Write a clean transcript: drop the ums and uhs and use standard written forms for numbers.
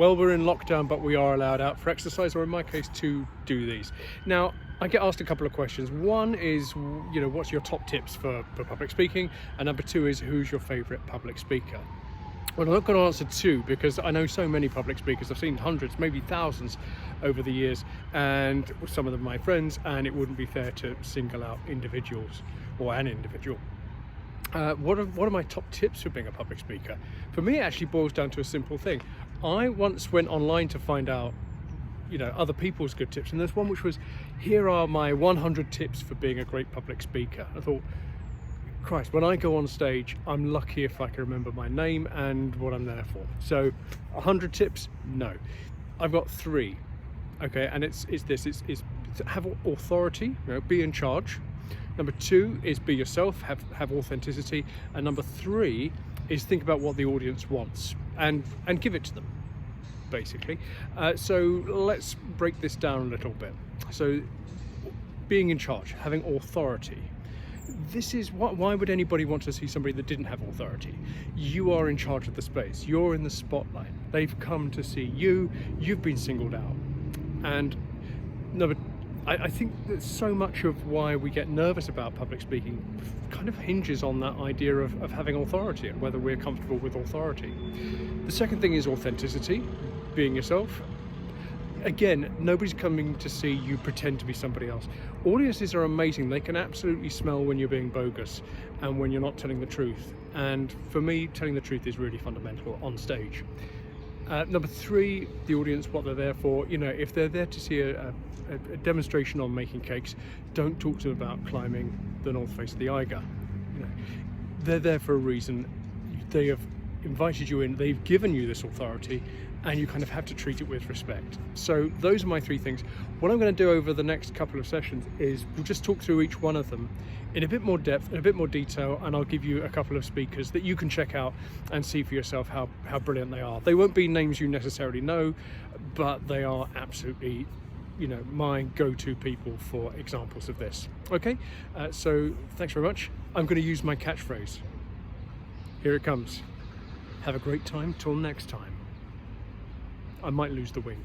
Well, we're in lockdown, but we are allowed out for exercise, or in my case, to do these. Now, I get asked a couple of questions. One is, what's your top tips for public speaking? And number two is, who's your favorite public speaker? Well, I'm not going to answer two because I know so many public speakers. I've seen hundreds, maybe thousands over the years, and some of them my friends, and it wouldn't be fair to single out individuals or an individual. What are my top tips for being a public speaker? For me, it actually boils down to a simple thing. I once went online to find out, other people's good tips, and there's one which was, here are my 100 tips for being a great public speaker. I thought, Christ, when I go on stage, I'm lucky if I can remember my name and what I'm there for. So 100 tips? No. I've got 3. Okay, and it's have authority, be in charge. Number 2 is be yourself, have authenticity. And number 3 is think about what the audience wants and give it to them, basically. So let's break this down a little bit. So being in charge, having authority. This is why would anybody want to see somebody that didn't have authority? You are in charge of the space. You're in the spotlight. They've come to see you. You've been singled out. And I think that so much of why we get nervous about public speaking kind of hinges on that idea of having authority and whether we're comfortable with authority. The second thing is authenticity, being yourself. Again, nobody's coming to see you pretend to be somebody else. Audiences are amazing. They can absolutely smell when you're being bogus and when you're not telling the truth. And for me, telling the truth is really fundamental on stage. Number 3, the audience, what they're there for. If they're there to see a demonstration on making cakes, don't talk to them about climbing the north face of the Eiger. They're there for a reason. They have invited you in, they've given you this authority, and you kind of have to treat it with respect. So those are my 3 things. What I'm going to do over the next couple of sessions is we'll just talk through each one of them in a bit more depth, in a bit more detail, and I'll give you a couple of speakers that you can check out and see for yourself how brilliant they are. They won't be names you necessarily know, but they are absolutely, my go-to people for examples of this. Okay, so thanks very much. I'm going to use my catchphrase. Here it comes. Have a great time till next time. I might lose the wing.